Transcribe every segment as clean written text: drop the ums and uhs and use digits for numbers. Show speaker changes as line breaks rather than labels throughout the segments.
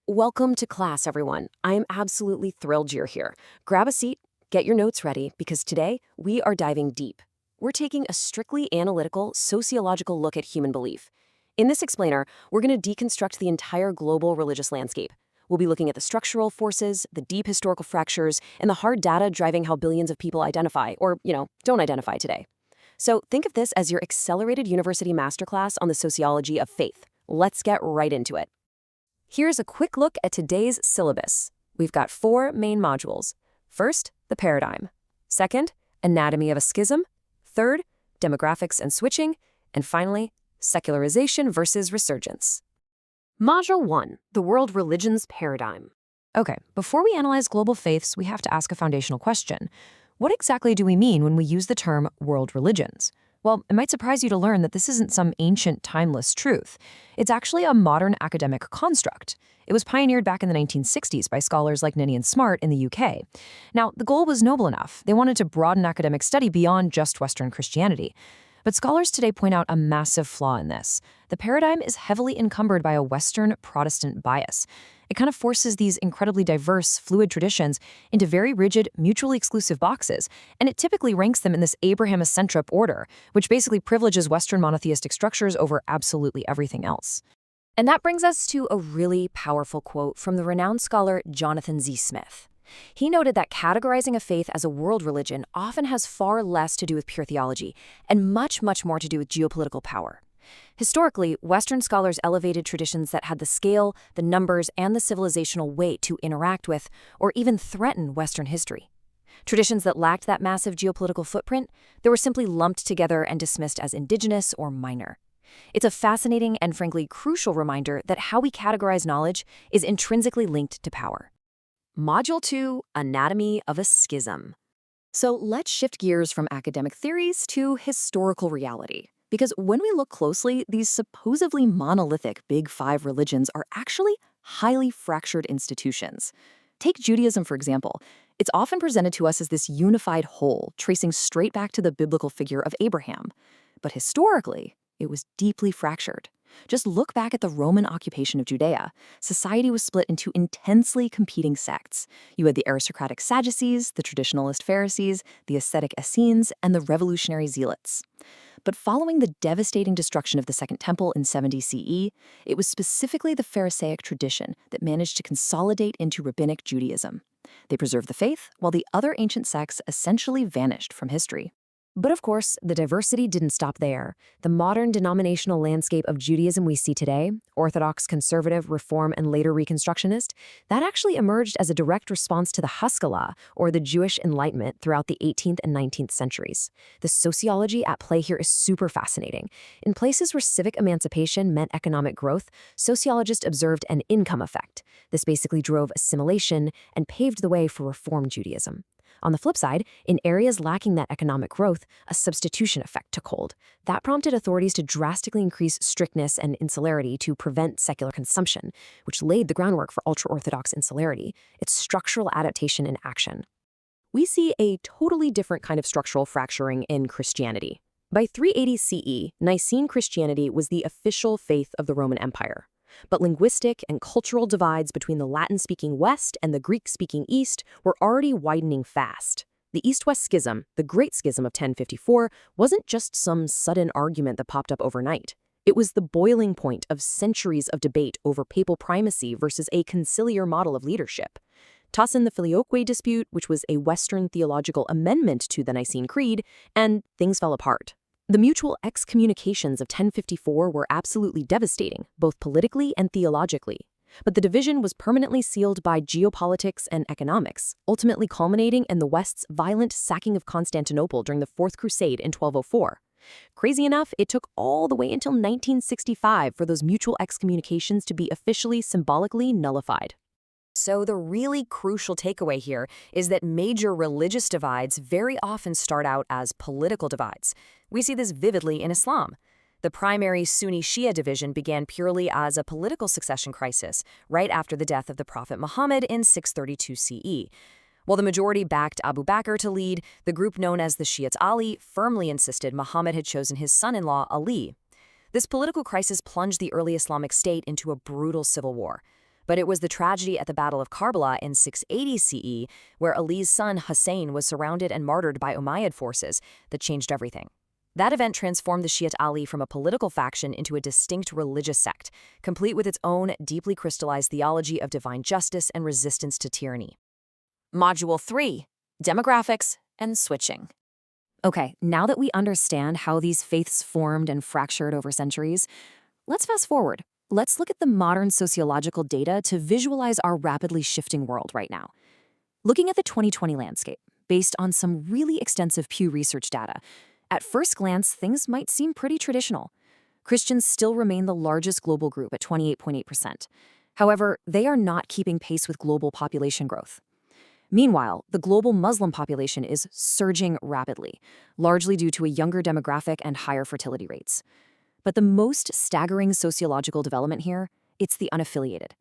Welcome to class, everyone. I am absolutely thrilled you're here. Grab a seat, get your notes ready, because today we are diving deep. We're taking a strictly analytical, sociological look at human belief. In this explainer, we're going to deconstruct the entire global religious landscape. We'll be looking at the structural forces, the deep historical fractures, and the hard data driving how billions of people identify, or, don't identify today. So think of this as your accelerated university masterclass on the sociology of faith. Let's get right into it. Here's a quick look at today's syllabus. We've got 4 main modules. First, the paradigm. Second, anatomy of a schism. Third, demographics and switching. And finally, secularization versus resurgence. Module 1, the world religions paradigm. Okay, before we analyze global faiths, we have to ask a foundational question. What exactly do we mean when we use the term world religions? Well, it might surprise you to learn that this isn't some ancient, timeless truth. It's actually a modern academic construct. It was pioneered back in the 1960s by scholars like Ninian Smart in the UK. Now, the goal was noble enough. They wanted to broaden academic study beyond just Western Christianity. But scholars today point out a massive flaw in this. The paradigm is heavily encumbered by a Western Protestant bias. It kind of forces these incredibly diverse, fluid traditions into very rigid, mutually exclusive boxes, and it typically ranks them in this Abraham-centric order, which basically privileges Western monotheistic structures over absolutely everything else. And that brings us to a really powerful quote from the renowned scholar Jonathan Z. Smith. He noted that categorizing a faith as a world religion often has far less to do with pure theology and much, much more to do with geopolitical power. Historically, Western scholars elevated traditions that had the scale, the numbers, and the civilizational weight to interact with or even threaten Western history. Traditions that lacked that massive geopolitical footprint, they were simply lumped together and dismissed as indigenous or minor. It's a fascinating and frankly crucial reminder that how we categorize knowledge is intrinsically linked to power. Module 2, Anatomy of a Schism. So let's shift gears from academic theories to historical reality. Because when we look closely, these supposedly monolithic Big Five religions are actually highly fractured institutions. Take Judaism, for example. It's often presented to us as this unified whole, tracing straight back to the biblical figure of Abraham. But historically, it was deeply fractured. Just look back at the Roman occupation of Judea. Society was split into intensely competing sects. You had the aristocratic Sadducees, the traditionalist Pharisees, the ascetic Essenes, and the revolutionary Zealots. But following the devastating destruction of the Second Temple in 70 CE, it was specifically the Pharisaic tradition that managed to consolidate into rabbinic Judaism. They preserved the faith, while the other ancient sects essentially vanished from history. But of course, the diversity didn't stop there. The modern denominational landscape of Judaism we see today, Orthodox, Conservative, Reform, and later Reconstructionist, that actually emerged as a direct response to the Haskalah, or the Jewish Enlightenment, throughout the 18th and 19th centuries. The sociology at play here is super fascinating. In places where civic emancipation meant economic growth, sociologists observed an income effect. This basically drove assimilation and paved the way for Reform Judaism. On the flip side, in areas lacking that economic growth, a substitution effect took hold. That prompted authorities to drastically increase strictness and insularity to prevent secular consumption, which laid the groundwork for ultra-Orthodox insularity, its structural adaptation in action. We see a totally different kind of structural fracturing in Christianity. By 380 CE, Nicene Christianity was the official faith of the Roman Empire. But linguistic and cultural divides between the Latin-speaking West and the Greek-speaking East were already widening fast. The East-West Schism, the Great Schism of 1054, wasn't just some sudden argument that popped up overnight. It was the boiling point of centuries of debate over papal primacy versus a conciliar model of leadership. Toss in the Filioque dispute, which was a Western theological amendment to the Nicene Creed, and things fell apart. The mutual excommunications of 1054 were absolutely devastating, both politically and theologically. But the division was permanently sealed by geopolitics and economics, ultimately culminating in the West's violent sacking of Constantinople during the Fourth Crusade in 1204. Crazy enough, it took all the way until 1965 for those mutual excommunications to be officially symbolically nullified. So the really crucial takeaway here is that major religious divides very often start out as political divides. We see this vividly in Islam. The primary Sunni-Shia division began purely as a political succession crisis right after the death of the Prophet Muhammad in 632 CE. While the majority backed Abu Bakr to lead, the group known as the Shiites Ali firmly insisted Muhammad had chosen his son-in-law Ali. This political crisis plunged the early Islamic State into a brutal civil war. But it was the tragedy at the Battle of Karbala in 680 CE, where Ali's son Hussein was surrounded and martyred by Umayyad forces, that changed everything. That event transformed the Shiite Ali from a political faction into a distinct religious sect, complete with its own deeply crystallized theology of divine justice and resistance to tyranny. Module 3: Demographics and Switching. Okay, now that we understand how these faiths formed and fractured over centuries, let's fast forward. Let's look at the modern sociological data to visualize our rapidly shifting world right now. Looking at the 2020 landscape, based on some really extensive Pew Research data, at first glance, things might seem pretty traditional. Christians still remain the largest global group at 28.8%. However, they are not keeping pace with global population growth. Meanwhile, the global Muslim population is surging rapidly, largely due to a younger demographic and higher fertility rates. But the most staggering sociological development here, it's the unaffiliated,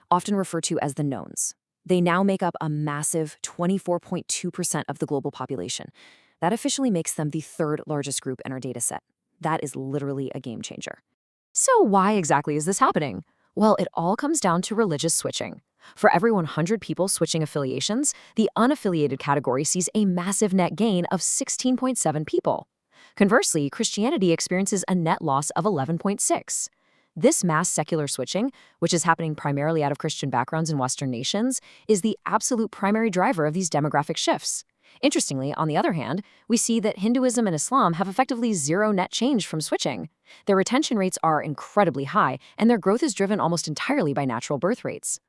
often referred to as the knowns. They now make up a massive 24.2% of the global population. That officially makes them the third largest group in our dataset. That is literally a game changer. So why exactly is this happening? Well, it all comes down to religious switching. For every 100 people switching affiliations, the unaffiliated category sees a massive net gain of 16.7 people. Conversely, Christianity experiences a net loss of 11.6. This mass secular switching, which is happening primarily out of Christian backgrounds in Western nations, is the absolute primary driver of these demographic shifts. Interestingly, on the other hand, we see that Hinduism and Islam have effectively zero net change from switching. Their retention rates are incredibly high, and their growth is driven almost entirely by natural birth rates.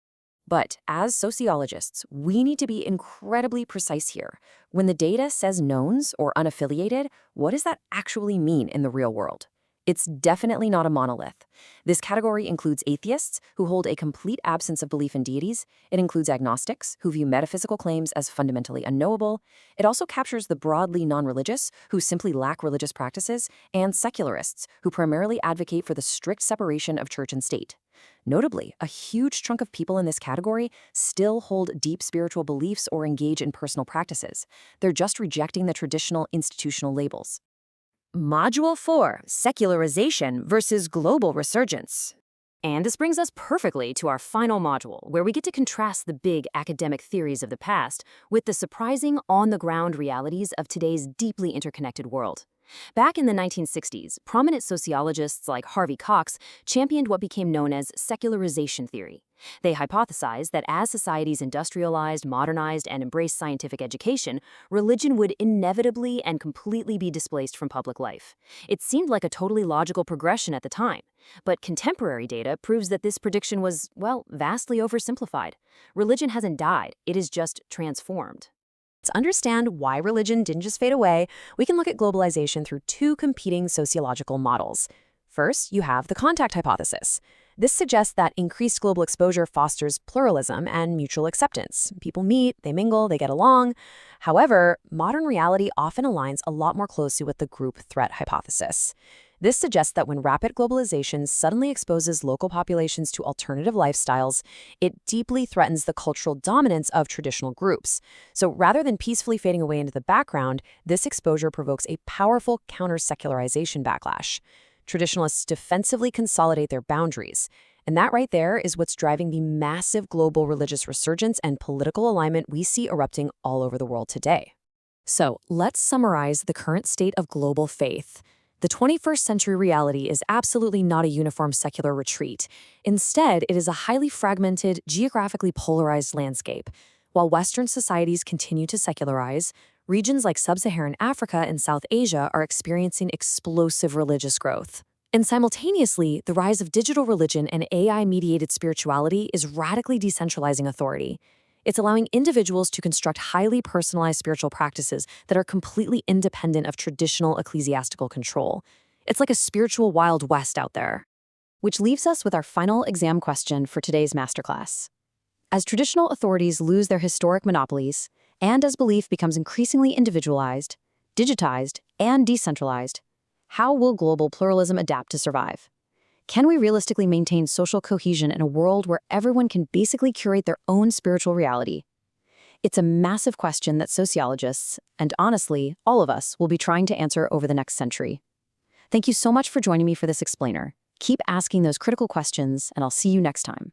But as sociologists, we need to be incredibly precise here. When the data says knowns or unaffiliated, what does that actually mean in the real world? It's definitely not a monolith. This category includes atheists, who hold a complete absence of belief in deities. It includes agnostics, who view metaphysical claims as fundamentally unknowable. It also captures the broadly non-religious, who simply lack religious practices, and secularists, who primarily advocate for the strict separation of church and state. Notably, a huge chunk of people in this category still hold deep spiritual beliefs or engage in personal practices. They're just rejecting the traditional institutional labels. Module 4: Secularization versus Global Resurgence. And this brings us perfectly to our final module, where we get to contrast the big academic theories of the past with the surprising on-the-ground realities of today's deeply interconnected world. Back in the 1960s, prominent sociologists like Harvey Cox championed what became known as secularization theory. They hypothesized that as societies industrialized, modernized, and embraced scientific education, religion would inevitably and completely be displaced from public life. It seemed like a totally logical progression at the time. But contemporary data proves that this prediction was, well, vastly oversimplified. Religion hasn't died, it is just transformed. To understand why religion didn't just fade away, we can look at globalization through two competing sociological models. First, you have the contact hypothesis. This suggests that increased global exposure fosters pluralism and mutual acceptance. People meet, they mingle, they get along. However, modern reality often aligns a lot more closely with the group threat hypothesis. This suggests that when rapid globalization suddenly exposes local populations to alternative lifestyles, it deeply threatens the cultural dominance of traditional groups. So rather than peacefully fading away into the background, this exposure provokes a powerful counter-secularization backlash. Traditionalists defensively consolidate their boundaries. And that right there is what's driving the massive global religious resurgence and political alignment we see erupting all over the world today. So let's summarize the current state of global faith. The 21st century reality is absolutely not a uniform secular retreat. Instead, it is a highly fragmented, geographically polarized landscape. While Western societies continue to secularize, regions like sub-Saharan Africa and South Asia are experiencing explosive religious growth. And simultaneously, the rise of digital religion and AI-mediated spirituality is radically decentralizing authority. It's allowing individuals to construct highly personalized spiritual practices that are completely independent of traditional ecclesiastical control. It's like a spiritual Wild West out there. Which leaves us with our final exam question for today's masterclass. As traditional authorities lose their historic monopolies, and as belief becomes increasingly individualized, digitized, and decentralized, how will global pluralism adapt to survive? Can we realistically maintain social cohesion in a world where everyone can basically curate their own spiritual reality? It's a massive question that sociologists, and honestly, all of us, will be trying to answer over the next century. Thank you so much for joining me for this explainer. Keep asking those critical questions, and I'll see you next time.